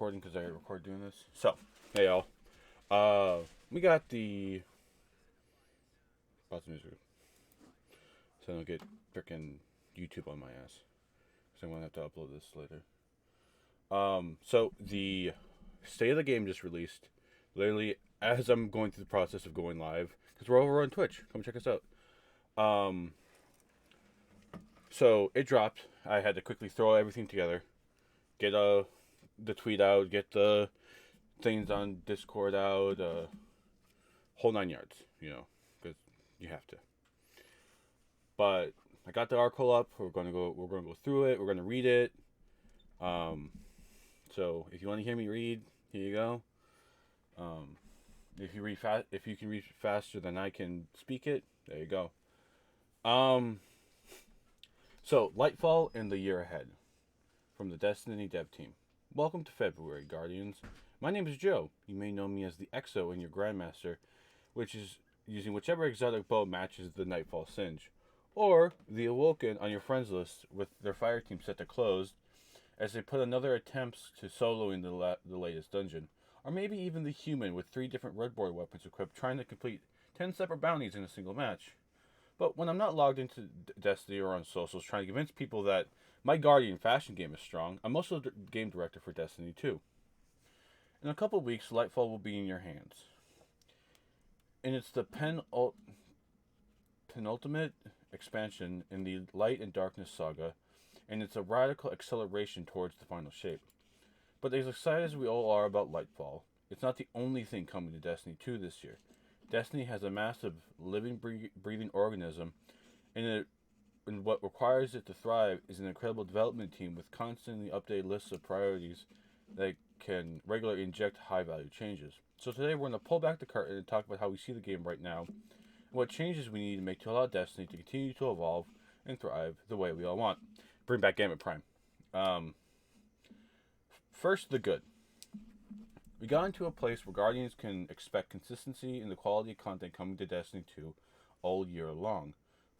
recording because I record doing this. So, hey y'all. We got the. Pause the music. So I don't get freaking YouTube on my ass. Because I'm going to have to upload this later. So the state of the game just released. Literally, as I'm going through the process of going live. Because we're over on Twitch. Come check us out. So it dropped. I had to quickly throw everything together. Get the tweet out, get the things on Discord out, whole 9 yards, because you have to. But I got the article up. We're gonna go through it. We're gonna read it. So if you want to hear me read, here you go. If you can read faster than I can speak it, there you go. So Lightfall in the year ahead, from the Destiny dev team. Welcome to February, Guardians. My name is Joe. You may know me as the Exo in your Grandmaster, which is using whichever exotic bow matches the Nightfall Singe, or the Awoken on your friends list with their fire team set to closed as they put another attempts to soloing the latest dungeon, or maybe even the Human with 3 different redboard weapons equipped trying to complete 10 separate bounties in a single match. But when I'm not logged into Destiny or on socials trying to convince people that my Guardian fashion game is strong, I'm also the game director for Destiny 2. In a couple weeks, Lightfall will be in your hands. And it's the penultimate expansion in the Light and Darkness saga, and it's a radical acceleration towards the final shape. But as excited as we all are about Lightfall, it's not the only thing coming to Destiny 2 this year. Destiny has a massive living, breathing organism, and what requires it to thrive is an incredible development team with constantly updated lists of priorities that can regularly inject high-value changes. So today we're going to pull back the curtain and talk about how we see the game right now, and what changes we need to make to allow Destiny to continue to evolve and thrive the way we all want. Bring back Gambit Prime. First, the good. We got into a place where Guardians can expect consistency in the quality of content coming to Destiny 2 all year long.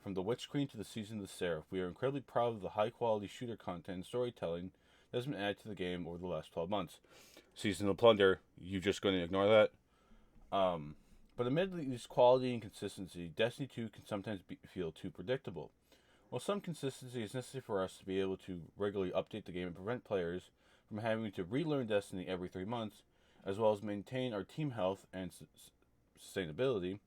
From the Witch Queen to the Season of the Seraph, we are incredibly proud of the high-quality shooter content and storytelling that has been added to the game over the last 12 months. Season of Plunder, you just going to ignore that? But amid this quality and consistency, Destiny 2 can sometimes feel too predictable. While some consistency is necessary for us to be able to regularly update the game and prevent players from having to relearn Destiny every 3 months, as well as maintain our team health and sustainability,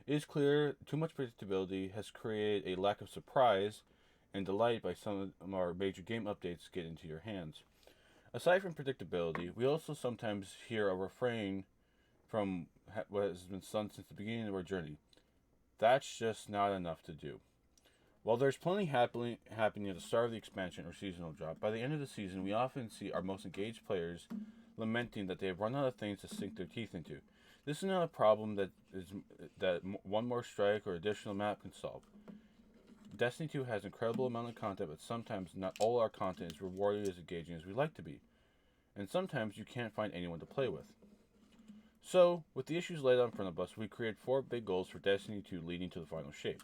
it is clear too much predictability has created a lack of surprise and delight by some of our major game updates get into your hands. Aside from predictability, we also sometimes hear a refrain from what has been sung since the beginning of our journey. That's just not enough to do. While there's plenty happening at the start of the expansion or seasonal drop, by the end of the season we often see our most engaged players lamenting that they have run out of things to sink their teeth into. This is not a problem that one more strike or additional map can solve. Destiny 2 has an incredible amount of content, but sometimes not all our content is rewarding as engaging as we'd like to be. And sometimes you can't find anyone to play with. So, with the issues laid out in front of us, we created 4 big goals for Destiny 2 leading to the final shape.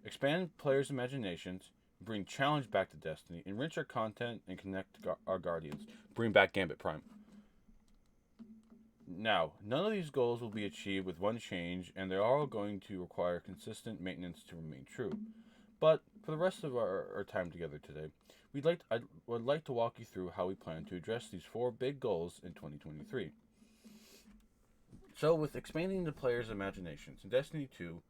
Expand players' imaginations, bring challenge back to Destiny, enrich our content, and connect our Guardians. Bring back Gambit Prime. Now, none of these goals will be achieved with one change, and they're all going to require consistent maintenance to remain true. But for the rest of our time together today, I would like to walk you through how we plan to address these 4 big goals in 2023. So, with expanding the players' imaginations, in Destiny 2,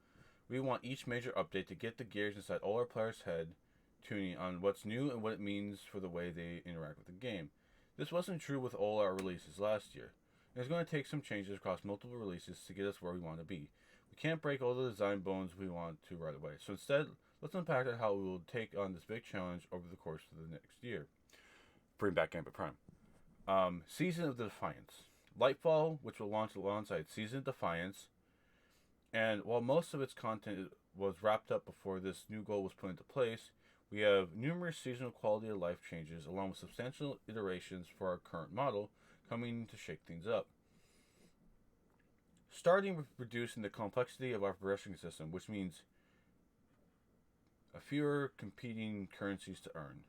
we want each major update to get the gears inside all our players' head tuning on what's new and what it means for the way they interact with the game. This wasn't true with all our releases last year. It's going to take some changes across multiple releases to get us where we want to be. We can't break all the design bones we want to right away. So instead, let's unpack how we will take on this big challenge over the course of the next year. Bring back Gambit Prime. Season of the Defiance. Lightfall, which will launch alongside Season of Defiance. And while most of its content was wrapped up before this new goal was put into place, we have numerous seasonal quality of life changes along with substantial iterations for our current model coming to shake things up. Starting with reducing the complexity of our progression system, which means fewer competing currencies to earn.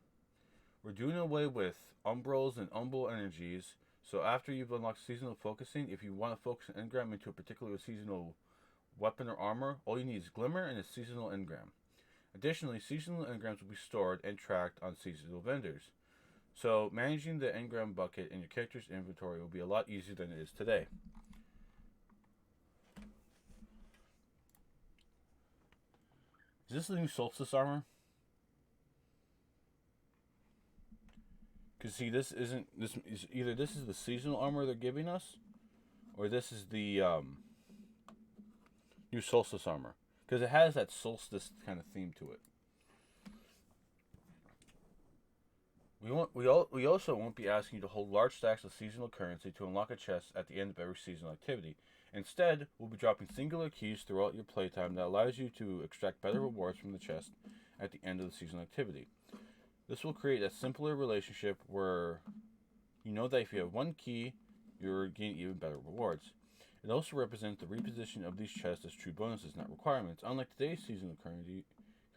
We're doing away with umbrals and umbral energies So after you've unlocked seasonal focusing, if you want to focus an engram into a particular seasonal weapon or armor, all you need is Glimmer and a seasonal engram. Additionally, seasonal engrams will be stored and tracked on seasonal vendors. So managing the engram bucket in your character's inventory will be a lot easier than it is today. Is this the new Solstice armor? Because see, this isn't. This is either this is the seasonal armor they're giving us, or this is the new Solstice armor. Because it has that Solstice kind of theme to it. We also won't be asking you to hold large stacks of seasonal currency to unlock a chest at the end of every seasonal activity. Instead, we'll be dropping singular keys throughout your playtime that allows you to extract better rewards from the chest at the end of the seasonal activity. This will create a simpler relationship where you know that if you have one key, you're getting even better rewards. It also represents the reposition of these chests as true bonuses, not requirements. Unlike today's seasonal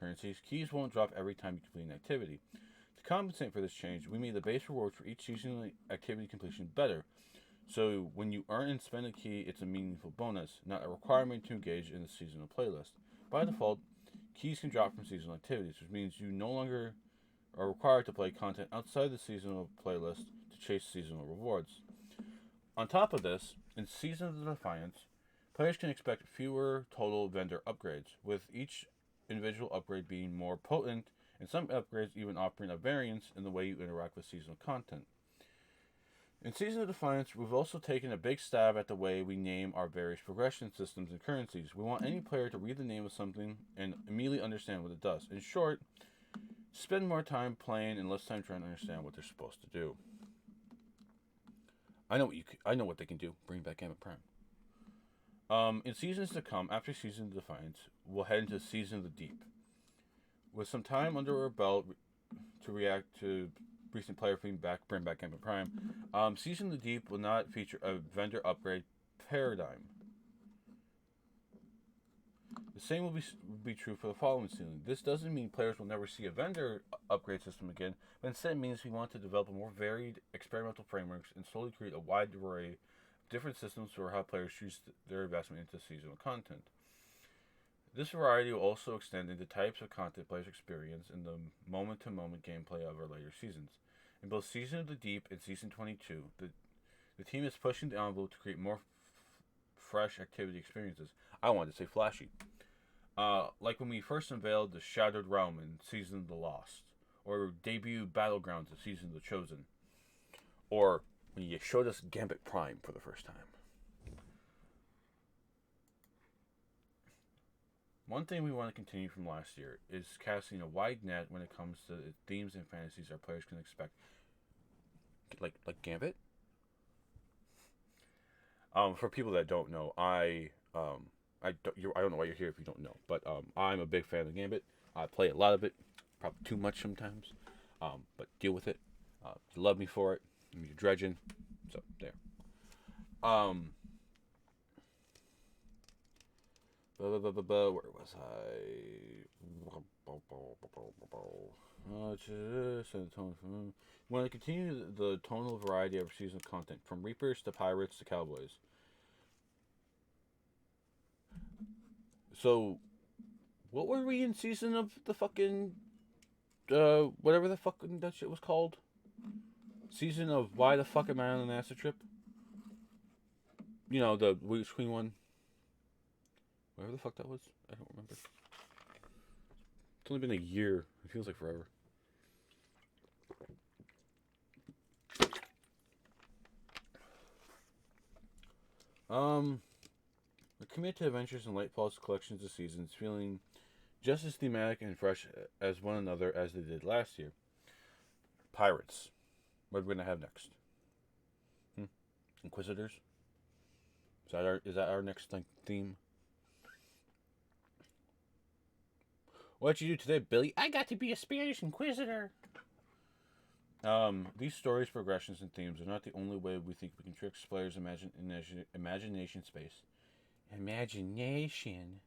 currencies, keys won't drop every time you complete an activity. To compensate for this change, we made the base rewards for each seasonal activity completion better. So when you earn and spend a key, it's a meaningful bonus, not a requirement to engage in the seasonal playlist. By default, keys can drop from seasonal activities, which means you no longer are required to play content outside the seasonal playlist to chase seasonal rewards. On top of this, in Season of the Defiance, players can expect fewer total vendor upgrades, with each individual upgrade being more potent, and some upgrades even offering a variance in the way you interact with seasonal content. In Season of Defiance, we've also taken a big stab at the way we name our various progression systems and currencies. We want any player to read the name of something and immediately understand what it does. In short, spend more time playing and less time trying to understand what they're supposed to do. I know what they can do. Bring back Gambit Prime. In seasons to come, after Season of Defiance, we'll head into Season of the Deep. With some time under our belt to react to recent player feedback, bring back Gambit Prime, Season of the Deep will not feature a vendor upgrade paradigm. The same will be true for the following season. This doesn't mean players will never see a vendor upgrade system again, but instead means we want to develop a more varied experimental frameworks and slowly create a wide array of different systems for how players choose their investment into seasonal content. This variety will also extend into types of content players experience in the moment-to-moment gameplay of our later seasons. In both Season of the Deep and Season 22, the team is pushing the envelope to create more fresh activity experiences. I wanted to say flashy. Like when we first unveiled the Shattered Realm in Season of the Lost, or debut Battlegrounds in Season of the Chosen, or when you showed us Gambit Prime for the first time. One thing we want to continue from last year is casting a wide net when it comes to the themes and fantasies our players can expect. Like Gambit? For people that don't know, I don't know why you're here if you don't know, but I'm a big fan of Gambit. I play a lot of it, probably too much sometimes, but deal with it. You love me for it. You're dredgen, so there. Where was I? Want to continue the tonal variety of seasonal content, from Reapers to Pirates to Cowboys. So, what were we in Season of the fucking, whatever the fucking that shit was called? Season of Why the Fuck Am I on an Acid Trip? You know, the Witch Queen one. Whatever the fuck that was. I don't remember. It's only been a year. It feels like forever. We're committed to adventures and Lightfall's collections of seasons, feeling just as thematic and fresh as one another as they did last year. Pirates. What are we gonna have next? Inquisitors. Is that our next theme? What'd you do today, Billy? I got to be a Spanish Inquisitor. These stories, progressions, and themes are not the only way we think we can trick players' imagination space. Imagination.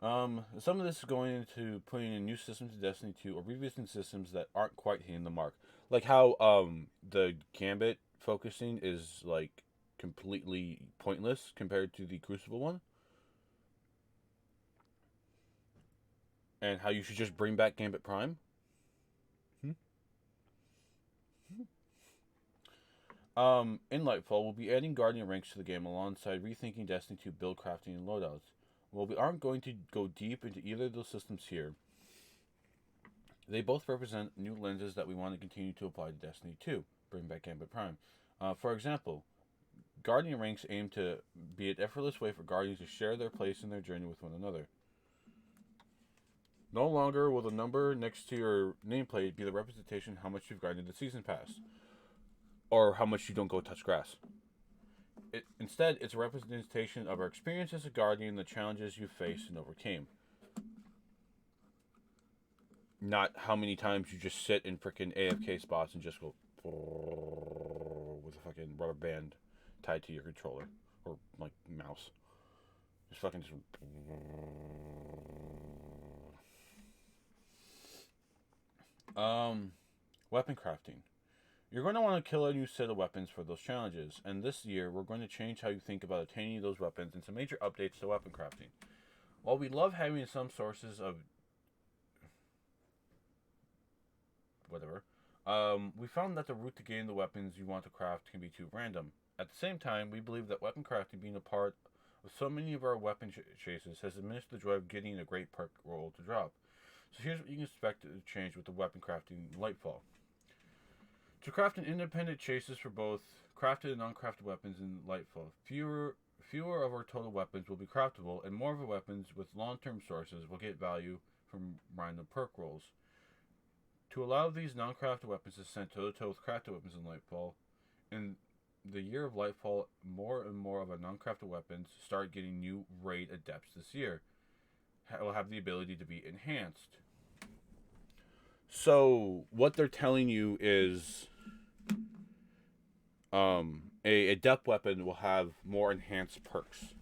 Some of this is going into putting in new systems to Destiny 2 or revisiting systems that aren't quite hitting the mark. Like how the Gambit focusing is like completely pointless compared to the Crucible one, and how you should just bring back Gambit Prime. In Lightfall, we'll be adding Guardian ranks to the game alongside rethinking Destiny 2 build crafting and loadouts. While we aren't going to go deep into either of those systems here, they both represent new lenses that we want to continue to apply to Destiny 2, bring back Gambit Prime. For example, Guardian ranks aim to be an effortless way for Guardians to share their place in their journey with one another. No longer will the number next to your nameplate be the representation of how much you've grinded the season pass, or how much you don't go touch grass. Instead, it's a representation of our experience as a Guardian, the challenges you faced and overcame. Not how many times you just sit in freaking AFK spots and just go with a fucking rubber band tied to your controller or like mouse. Just fucking just. Weapon crafting. You're going to want to kill a new set of weapons for those challenges, and this year we're going to change how you think about attaining those weapons and some major updates to weapon crafting. While we love having some sources of whatever, we found that the route to getting the weapons you want to craft can be too random. At the same time, we believe that weapon crafting being a part of so many of our weapon chases has diminished the joy of getting a great perk roll to drop. So here's what you can expect to change with the weapon crafting in Lightfall. To craft an independent chases for both crafted and uncrafted weapons in Lightfall, fewer of our total weapons will be craftable, and more of our weapons with long-term sources will get value from random perk rolls. To allow these non-crafted weapons to stand toe-to-toe with crafted weapons in Lightfall, in the year of Lightfall, more and more of our non-crafted weapons start getting new raid adepts this year. Will have the ability to be enhanced. So what they're telling you is a adept weapon will have more enhanced perks.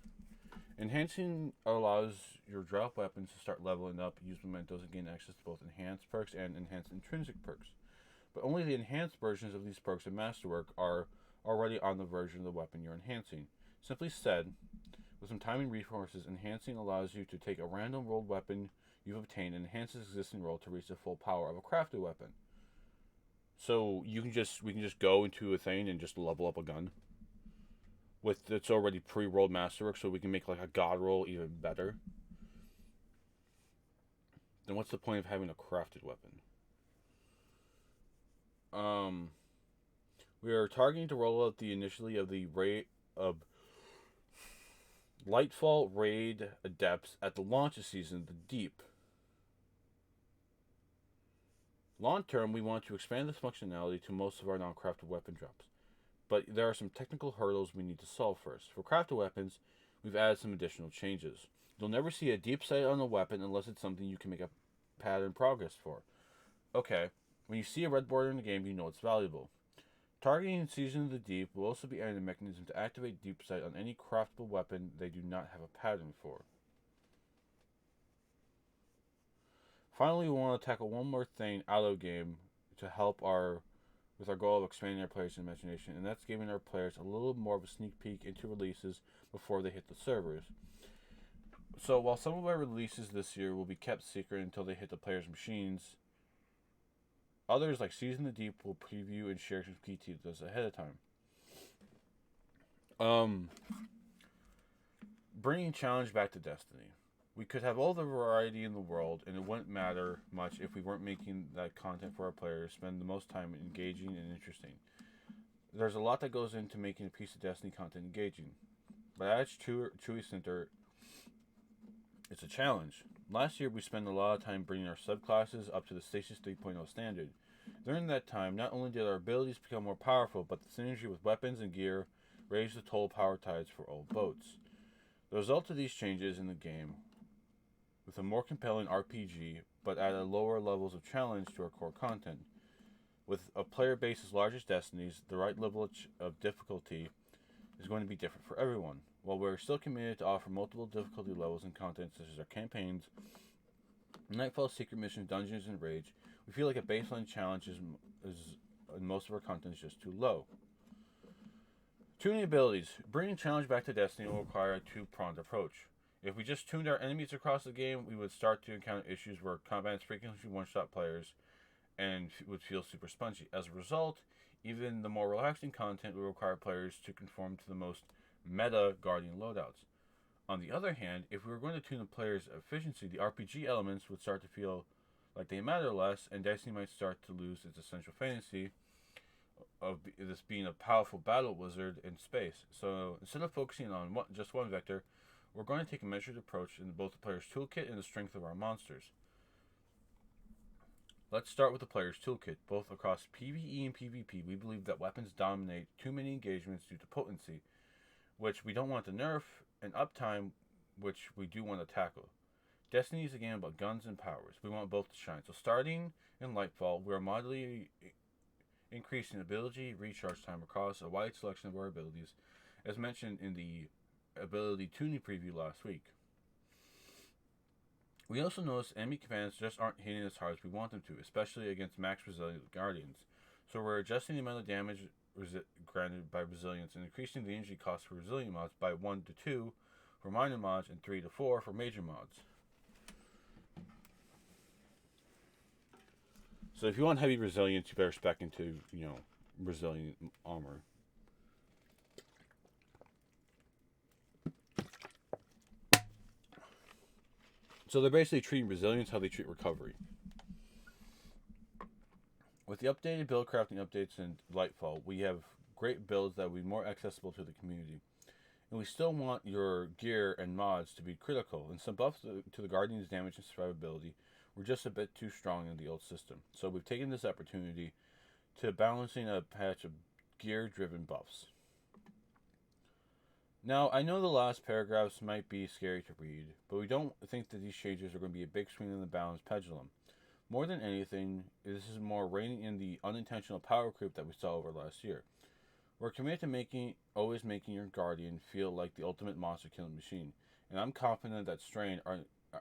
Enhancing allows your drop weapons to start leveling up, use mementos, and gain access to both enhanced perks and enhanced intrinsic perks. But only the enhanced versions of these perks and masterwork are already on the version of the weapon you're enhancing. Simply said, with some time and resources, enhancing allows you to take a random rolled weapon you've obtained and enhance its existing roll to reach the full power of a crafted weapon. So we can just go into a thing and just level up a gun with its already pre-rolled masterwork, so we can make like a god roll even better. Then what's the point of having a crafted weapon? We are targeting to roll out the initially of the raid of Lightfall raid adepts at the launch of season, the Deep. Long term, we want to expand this functionality to most of our non-crafted weapon drops, but there are some technical hurdles we need to solve first. For crafted weapons, we've added some additional changes. You'll never see a deep sight on a weapon unless it's something you can make a pattern progress for. Okay, when you see a red border in the game, you know it's valuable. Targeting Season of the Deep will also be added a mechanism to activate deep sight on any craftable weapon they do not have a pattern for. Finally, we want to tackle one more thing out of game to help with our goal of expanding our players' imagination, and that's giving our players a little more of a sneak peek into releases before they hit the servers. So while some of our releases this year will be kept secret until they hit the players' machines, others like Season of the Deep will preview and share some key details ahead of time. Bringing challenge back to Destiny. We could have all the variety in the world, and it wouldn't matter much if we weren't making that content for our players spend the most time engaging and interesting. There's a lot that goes into making a piece of Destiny content engaging. But at its truly center, it's a challenge. Last year, we spent a lot of time bringing our subclasses up to the Stasis 3.0 standard. During that time, not only did our abilities become more powerful, but the synergy with weapons and gear raised the total power tides for all boats. The result of these changes in the game, with a more compelling RPG, but at a lower levels of challenge to our core content. With a player base as large as Destiny's, the right level of difficulty is going to be different for everyone. While we're still committed to offer multiple difficulty levels and content such as our campaigns, Nightfall, secret missions, dungeons, and raids, we feel like a baseline challenge is in most of our content is just too low. Tuning abilities. Bringing challenge back to Destiny will require a two-pronged approach. If we just tuned our enemies across the game, we would start to encounter issues where combats frequently one-shot players and would feel super spongy. As a result, even the more relaxing content will require players to conform to the most meta Guardian loadouts. On the other hand, if we were going to tune the player's efficiency, the RPG elements would start to feel like they matter less, and Destiny might start to lose its essential fantasy of this being a powerful battle wizard in space. So instead of focusing on just one vector, we're going to take a measured approach in both the player's toolkit and the strength of our monsters. Let's start with the player's toolkit. Both across PvE and PvP, we believe that weapons dominate too many engagements due to potency, which we don't want to nerf, and uptime, which we do want to tackle. Destiny is a game about guns and powers. We want both to shine. So starting in Lightfall, we are moderately increasing ability recharge time across a wide selection of our abilities, as mentioned in the ability tuning preview last week. We also notice enemy commands just aren't hitting as hard as we want them to, especially against max resilient guardians. So we're adjusting the amount of damage granted by resilience and increasing the energy cost for resilient mods by 1 to 2 for minor mods and 3 to 4 for major mods. So if you want heavy resilience, you better spec into, resilient armor. So they're basically treating resilience how they treat recovery. With the updated build crafting updates in Lightfall, we have great builds that will be more accessible to the community. And we still want your gear and mods to be critical, and some buffs to the Guardian's damage and survivability were just a bit too strong in the old system. So we've taken this opportunity to balancing a patch of gear-driven buffs. Now, I know the last paragraphs might be scary to read, but we don't think that these changes are going to be a big swing in the balance pendulum. More than anything, this is more reining in the unintentional power creep that we saw over last year. We're committed to always making your Guardian feel like the ultimate monster killing machine, and I'm confident that Strain,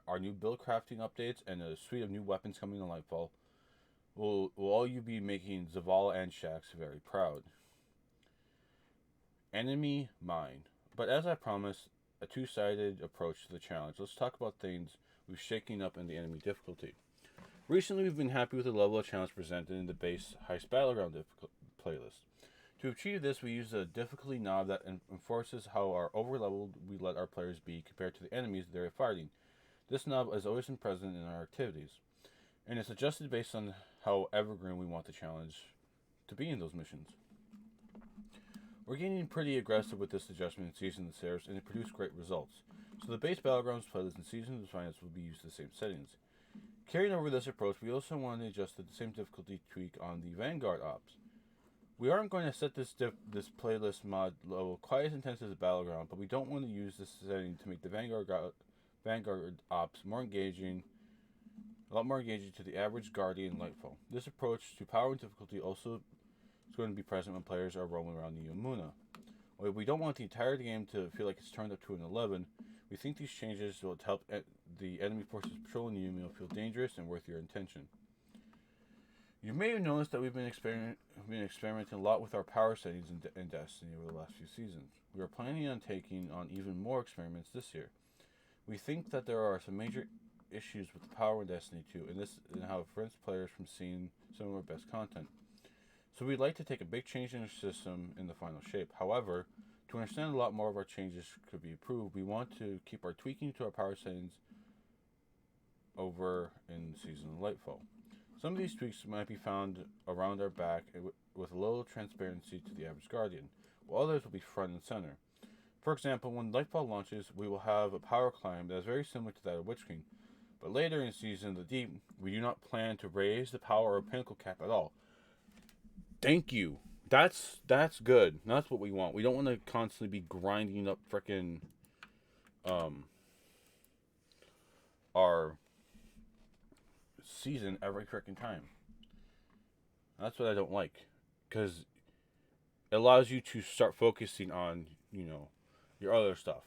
our new build crafting updates, and a suite of new weapons coming in Lightfall will all you be making Zavala and Shax very proud. Enemy Mine. But as I promised, a two-sided approach to the challenge. Let's talk about things we've shaken up in the enemy difficulty. Recently, we've been happy with the level of challenge presented in the base Heist Battleground playlist. To achieve this, we use a difficulty knob that enforces how overleveled we let our players be compared to the enemies they're fighting. This knob has always been present in our activities, and it's adjusted based on how evergreen we want the challenge to be in those missions. We're getting pretty aggressive with this adjustment in Season of the Seraphs, and it produced great results. So the base Battlegrounds playlist and Season of the Finance will be used in the same settings. Carrying over this approach, we also want to adjust the same difficulty tweak on the Vanguard ops. We aren't going to set this playlist mod level quite as intense as the Battleground, but we don't want to use this setting to make the Vanguard ops a lot more engaging to the average Guardian Lightfall. This approach to power and difficulty also is going to be present when players are roaming around the Yamuna. While we don't want the entire game to feel like it's turned up to an 11, we think these changes will help the enemy forces patrolling the Yamuna feel dangerous and worth your attention. You may have noticed that we've been experimenting a lot with our power settings in Destiny over the last few seasons. We are planning on taking on even more experiments this year. We think that there are some major issues with the power in Destiny 2, and how it prevents players from seeing some of our best content. So we'd like to take a big change in our system in the final shape. However, to understand a lot more of our changes could be improved, we want to keep our tweaking to our power settings over in Season of Lightfall. Some of these tweaks might be found around our back with a little transparency to the average Guardian, while others will be front and center. For example, when Lightfall launches, we will have a power climb that is very similar to that of Witch King, but later in Season of the Deep, we do not plan to raise the power or pinnacle cap at all. Thank you. That's good. That's what we want. We don't want to constantly be grinding up frickin' our season every frickin' time. That's what I don't like, because it allows you to start focusing on, your other stuff.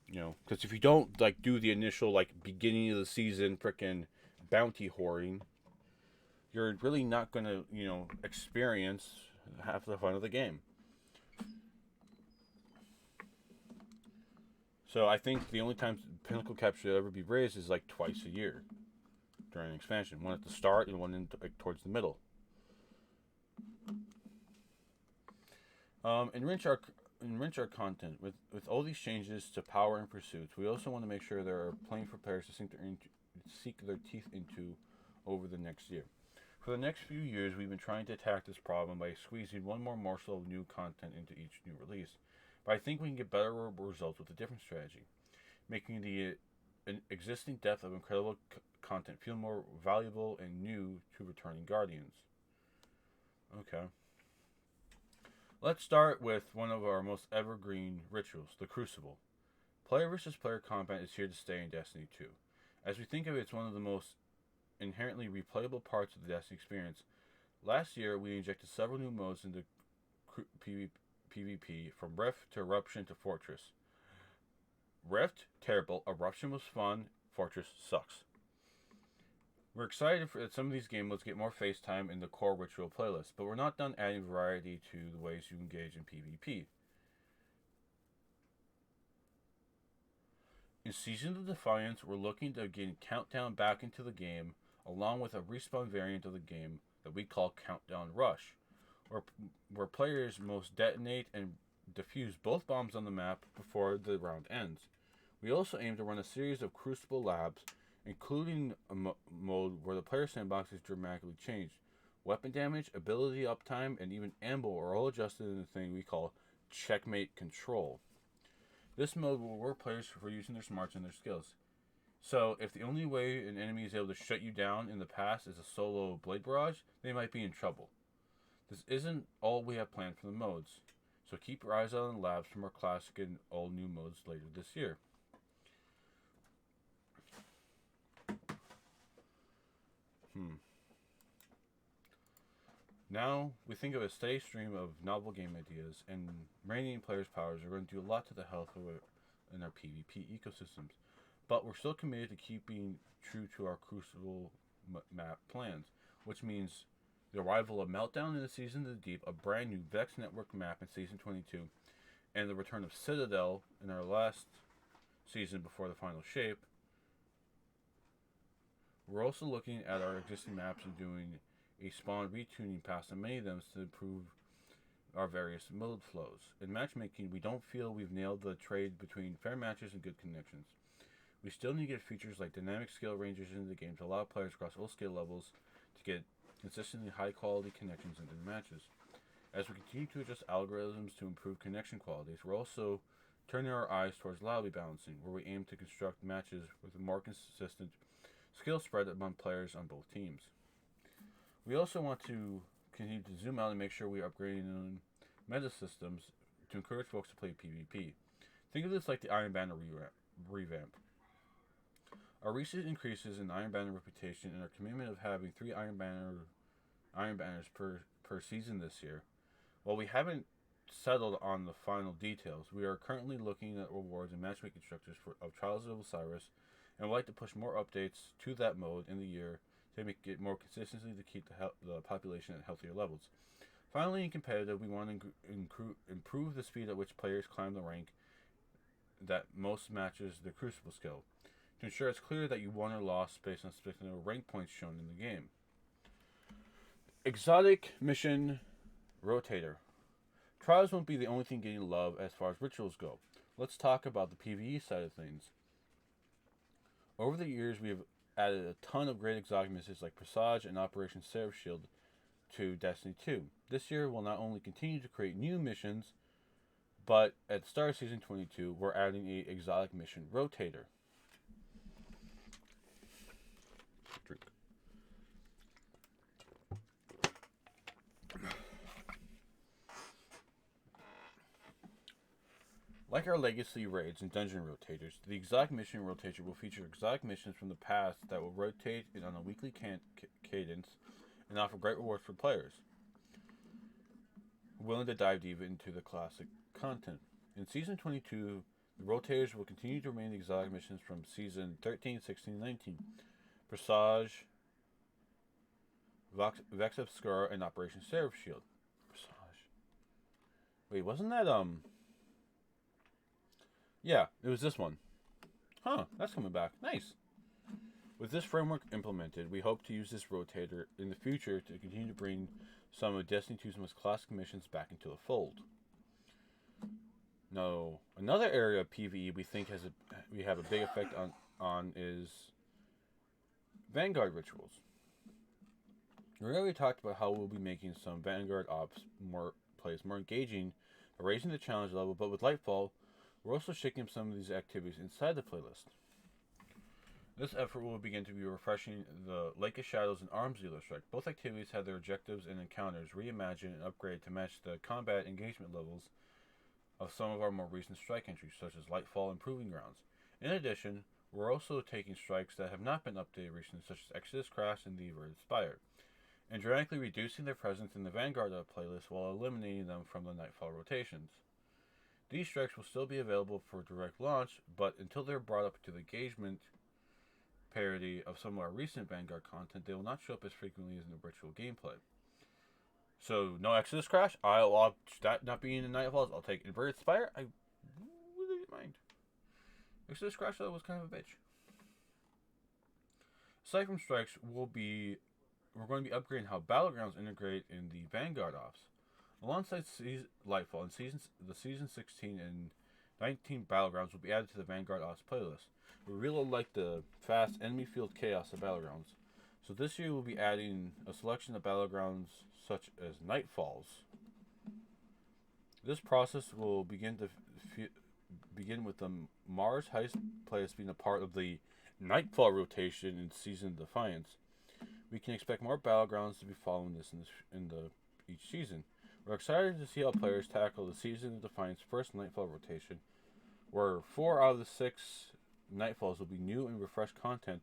Because if you don't, do the initial, beginning of the season frickin' bounty whoring, you're really not going to, experience half the fun of the game. So I think the only time pinnacle cap should ever be raised is like twice a year during an expansion. One at the start and one towards the middle. Enrich our content with all these changes to power and pursuits. We also want to make sure there are plenty for players to sink their teeth into over the next year. For the next few years, we've been trying to attack this problem by squeezing one more morsel of new content into each new release. But I think we can get better results with a different strategy, making the existing depth of incredible content feel more valuable and new to returning Guardians. Okay. Let's start with one of our most evergreen rituals, the Crucible. Player versus player combat is here to stay in Destiny 2. As we think of it, it's one of the most inherently replayable parts of the Destiny experience. Last year, we injected several new modes into PvP, from Rift to Eruption to Fortress. Rift, terrible. Eruption was fun. Fortress sucks. We're excited that some of these game modes get more face time in the core ritual playlist, but we're not done adding variety to the ways you engage in PvP. In Season of Defiance, we're looking to get Countdown back into the game, along with a respawn variant of the game that we call Countdown Rush, where players must detonate and defuse both bombs on the map before the round ends. We also aim to run a series of Crucible labs, including a mode where the player sandbox is dramatically changed. Weapon damage, ability uptime, and even ammo are all adjusted in the thing we call Checkmate Control. This mode will reward players for using their smarts and their skills. So, if the only way an enemy is able to shut you down in the past is a solo blade barrage, they might be in trouble. This isn't all we have planned for the modes, so keep your eyes out on the labs for more classic and all new modes later this year. Now, we think of a steady stream of novel game ideas, and radiating players' powers are going to do a lot to the health of in our PvP ecosystems. But we're still committed to keeping true to our Crucible map plans, which means the arrival of Meltdown in the Season of the Deep, a brand new Vex Network map in Season 22, and the return of Citadel in our last season before the final shape. We're also looking at our existing maps and doing a spawn retuning past on many of them to improve our various mode flows. In matchmaking, we don't feel we've nailed the trade between fair matches and good connections. We still need to get features like dynamic skill ranges into the game to allow players across all skill levels to get consistently high quality connections into the matches. As we continue to adjust algorithms to improve connection qualities, we're also turning our eyes towards lobby balancing, where we aim to construct matches with a more consistent skill spread among players on both teams. We also want to continue to zoom out and make sure we are upgrading on meta systems to encourage folks to play PvP. Think of this like the Iron Banner revamp. Our recent increases in Iron Banner reputation and our commitment of having 3 Iron Banners per season this year, while we haven't settled on the final details, we are currently looking at rewards and matchmaking structures of Trials of Osiris, and would like to push more updates to that mode in the year to make it more consistency to keep the population at healthier levels. Finally, in competitive, we want to improve the speed at which players climb the rank that most matches the Crucible skill, to ensure it's clear that you won or lost based on specific rank points shown in the game. Exotic Mission Rotator. Trials won't be the only thing getting love as far as rituals go. Let's talk about the PvE side of things. Over the years, we have added a ton of great exotic missions like Presage and Operation Seraph Shield to Destiny 2. This year, we'll not only continue to create new missions, but at the start of Season 22, we're adding a exotic mission rotator. Drink. Like our legacy raids and dungeon rotators, the exotic mission rotator will feature exotic missions from the past that will rotate on a weekly cadence and offer great rewards for players willing to dive deep into the classic content. In Season 22, the rotators will continue to remain the exotic missions from Season 13, 16, 19. Presage, Vex Obscura, and Operation Seraph Shield. Presage. Wait, wasn't that, Yeah, it was this one. Huh, that's coming back. Nice. With this framework implemented, we hope to use this rotator in the future to continue to bring some of Destiny 2's most classic missions back into the fold. Now, another area of PvE we think we have a big effect on is Vanguard rituals. We already talked about how we'll be making some Vanguard ops plays more engaging by raising the challenge level, but with Lightfall, we're also shaking up some of these activities inside the playlist. This effort will begin to be refreshing the Lake of Shadows and Arms Dealer Strike. Both activities have their objectives and encounters reimagined and upgraded to match the combat engagement levels of some of our more recent strike entries, such as Lightfall and Proving Grounds. In addition, we're also taking strikes that have not been updated recently, such as Exodus Crash and the Averted Spire, and dramatically reducing their presence in the Vanguard playlist while eliminating them from the Nightfall rotations. These strikes will still be available for direct launch, but until they're brought up to the engagement parity of some of our recent Vanguard content, they will not show up as frequently as in the ritual gameplay. So, no Exodus Crash. I'll that not being in Nightfalls. I'll take Inverted Spire. I really didn't mind. Exodus Crash, though, was kind of a bitch. Aside from strikes, we're going to be upgrading how Battlegrounds integrate in the Vanguard ops. Alongside Lightfall and the Season 16 and 19 Battlegrounds will be added to the Vanguard ops playlist. We really like the fast enemy field chaos of Battlegrounds. So this year we'll be adding a selection of Battlegrounds such as Nightfalls. This process will begin with the Mars Heist playlist being a part of the Nightfall rotation in Season of Defiance. We can expect more Battlegrounds to be following this in each season. We're excited to see how players tackle the Season of Defiance first Nightfall rotation, where 4 out of the 6 Nightfalls will be new and refreshed content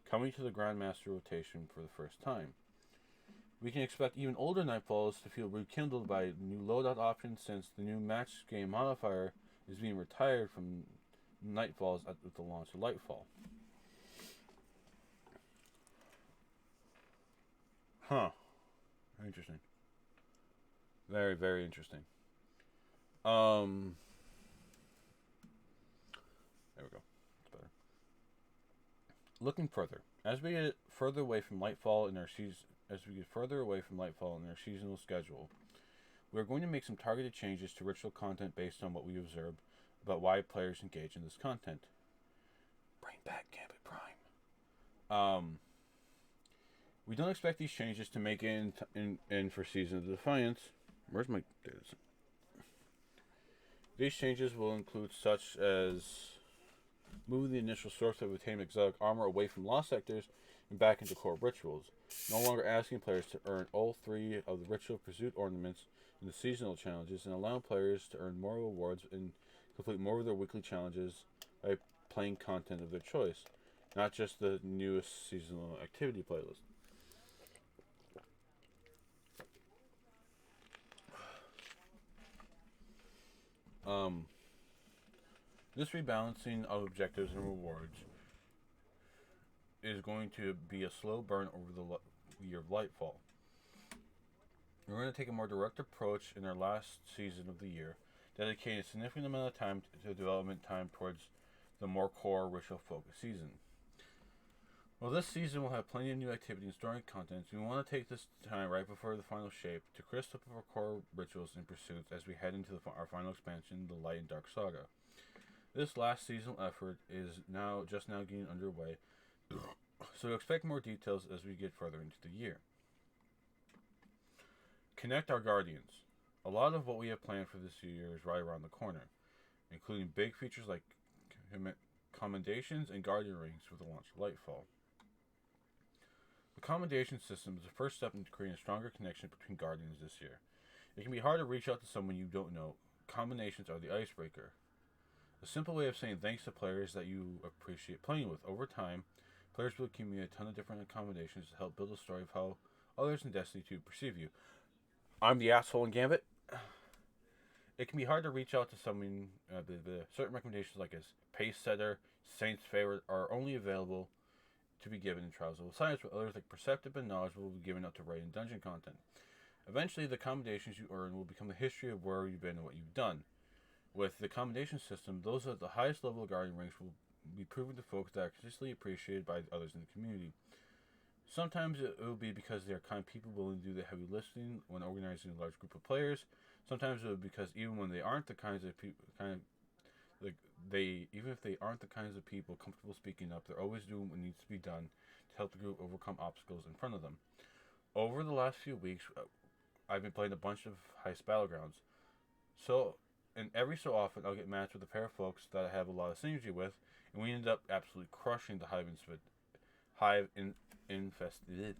coming to the Grandmaster rotation for the first time. We can expect even older Nightfalls to feel rekindled by new loadout options, since the new match game modifier is being retired from Nightfalls at the launch of Lightfall. Huh. Interesting. Very, very interesting. There we go. It's better. Looking further, as we get further away from Lightfall in our seasonal schedule, we are going to make some targeted changes to ritual content based on what we observed about why players engage in this content. Bring back Gambit Prime. We don't expect these changes to make it in for Season of Defiance. Where's my data? These changes will include such as moving the initial source of obtaining exotic armor away from lost sectors and back into core rituals. No longer asking players to earn all 3 of the ritual pursuit ornaments in the seasonal challenges, and allowing players to earn more rewards and complete more of their weekly challenges by playing content of their choice, not just the newest seasonal activity playlist. This rebalancing of objectives and rewards is going to be a slow burn over the year of Lightfall. We're going to take a more direct approach in our last season of the year, dedicating a significant amount of time to development time towards the more core ritual-focused season. While this season will have plenty of new activity and story content, we want to take this time right before the final shape to crisp up our core rituals and pursuits as we head into our final expansion, the Light and Dark Saga. This last seasonal effort is just now getting underway, so expect more details as we get further into the year. Connect our Guardians. A lot of what we have planned for this year is right around the corner, including big features like commendations and Guardian rings with the launch of Lightfall. The commendation system is the first step into creating a stronger connection between Guardians this year. It can be hard to reach out to someone you don't know. Commendations are the icebreaker. A simple way of saying thanks to players that you appreciate playing with. Over time, players will accumulate a ton of different accommodations to help build a story of how others in Destiny 2 perceive you. I'm the asshole in Gambit. It can be hard to reach out to someone. Certain recommendations like as Pace Setter, Saint's Favorite are only available to be given in Trials of Osiris, while others like Perceptive and Knowledgeable will be given up to raid and dungeon content. Eventually, the commendations you earn will become the history of where you've been and what you've done. With the commendation system, those at the highest level of guardian ranks will be proven to folks that are consistently appreciated by others in the community. Sometimes it will be because they are kind people willing to do the heavy lifting when organizing a large group of players. Sometimes it will be because even when they aren't the kinds of people, like they even if they aren't the kinds of people comfortable speaking up, they're always doing what needs to be done to help the group overcome obstacles in front of them. Over the last few weeks, I've been playing a bunch of Heist Battlegrounds. So, and every so often, I'll get matched with a pair of folks that I have a lot of synergy with, and we end up absolutely crushing the hive infested.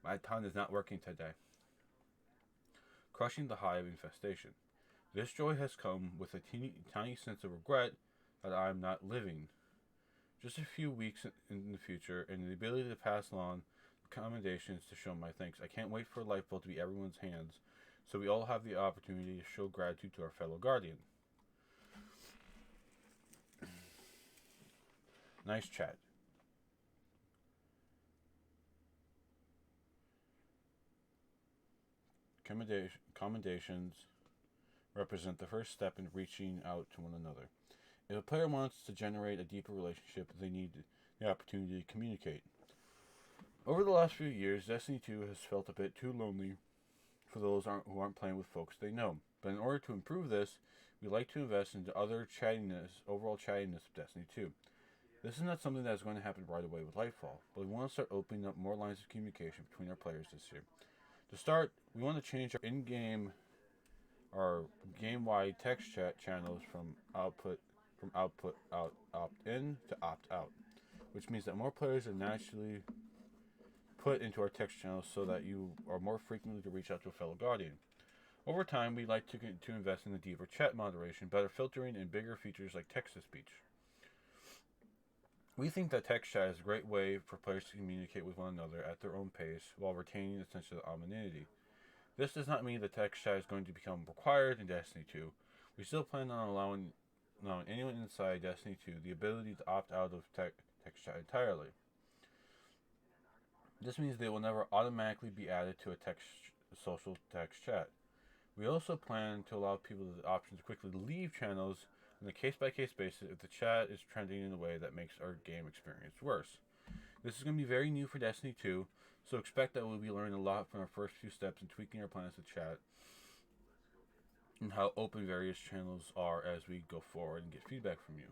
My tongue is not working today. Crushing the hive infestation. This joy has come with a tiny sense of regret that I am not living. Just a few weeks in the future, and the ability to pass along commendations to show my thanks. I can't wait for Lifeboat to be everyone's hands, so we all have the opportunity to show gratitude to our fellow guardian. Nice chat. Commendations represent the first step in reaching out to one another. If a player wants to generate a deeper relationship, they need the opportunity to communicate. Over the last few years, Destiny 2 has felt a bit too lonely for those who aren't playing with folks they know. But in order to improve this, we like to invest into overall chattiness of Destiny 2. This is not something that is going to happen right away with Lightfall, but we want to start opening up more lines of communication between our players this year. To start, we want to change our game-wide text chat channels from opt-in to opt-out, which means that more players are naturally put into our text channels so that you are more frequently to reach out to a fellow guardian. Over time, we'd like to invest in the deeper chat moderation, better filtering, and bigger features like text-to-speech. We think that text chat is a great way for players to communicate with one another at their own pace while retaining a sense of anonymity. This does not mean that text chat is going to become required in Destiny 2. We still plan on allowing anyone inside Destiny 2 the ability to opt out of text chat entirely. This means they will never automatically be added to a social text chat. We also plan to allow people the option to quickly leave channels on a case-by-case basis if the chat is trending in a way that makes our game experience worse. This is going to be very new for Destiny 2, so expect that we'll be learning a lot from our first few steps in tweaking our plans to chat and how open various channels are as we go forward and get feedback from you.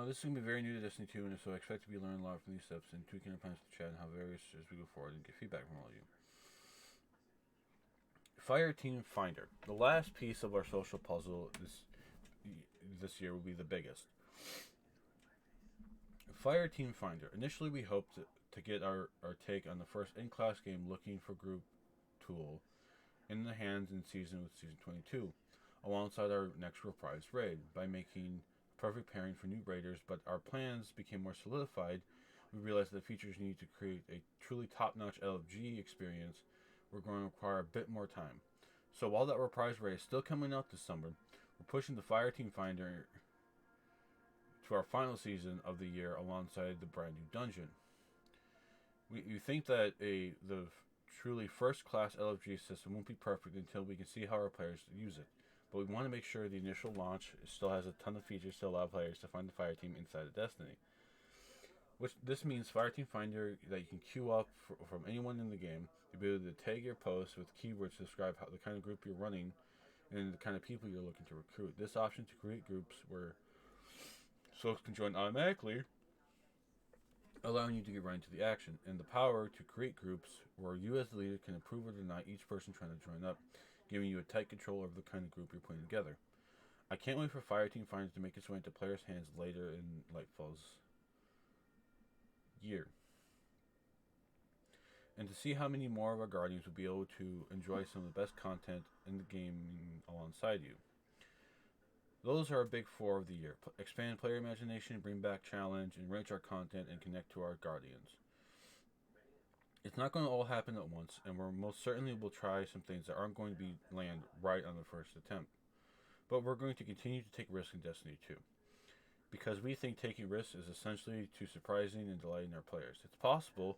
This is going to be very new to Destiny 2, and so I expect to be learning a lot from these steps and tweaking our plans to chat and how various as we go forward and get feedback from all of you. Fire Team Finder. The last piece of our social puzzle this year will be the biggest. Fire Team Finder. Initially, we hoped to get our take on the first in-class game looking for group tool in the hands in Season 22, alongside our next reprised raid, by making perfect pairing for new raiders, but our plans became more solidified. We realized that the features need to create a truly top-notch LFG experience were going to require a bit more time. So while that reprise raid is still coming out this summer, we're pushing the Fire Team Finder to our final season of the year alongside the brand new dungeon. We think that the truly first-class LFG system won't be perfect until we can see how our players use it. But we want to make sure the initial launch still has a ton of features to allow players to find the Fire Team inside of Destiny. This means Fire Team Finder that you can queue up from anyone in the game, the ability to tag your posts with keywords to describe the kind of group you're running and the kind of people you're looking to recruit. This option to create groups where folks can join automatically, allowing you to get right into the action, and the power to create groups where you as the leader can approve or deny each person trying to join up, giving you a tight control over the kind of group you're putting together. I can't wait for Fire Team Finder to make its way into players' hands later in Lightfall's year, and to see how many more of our Guardians will be able to enjoy some of the best content in the game alongside you. Those are our big four of the year. Expand player imagination, bring back challenge, enrich our content, and connect to our guardians. It's not going to all happen at once, and we're most certainly will try some things that aren't going to be land right on the first attempt. But we're going to continue to take risks in Destiny 2. Because we think taking risks is essentially to surprising and delighting our players. It's possible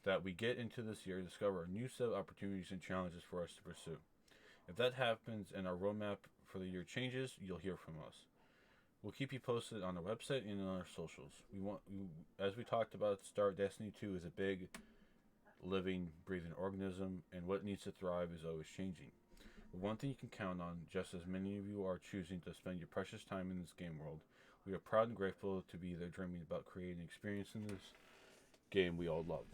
that we get into this year and discover a new set of opportunities and challenges for us to pursue. If that happens and our roadmap for the year changes, you'll hear from us. We'll keep you posted on our website and on our socials. As we talked about at the start, Destiny 2 is a big, living, breathing organism, and what needs to thrive is always changing. But one thing you can count on, just as many of you are choosing to spend your precious time in this game world, we are proud and grateful to be there dreaming about creating an experience in this game we all love.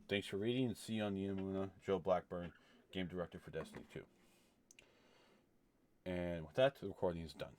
Thanks for reading, and see you on the Imuna, Joe Blackburn, Game Director for Destiny 2. And with that, the recording is done.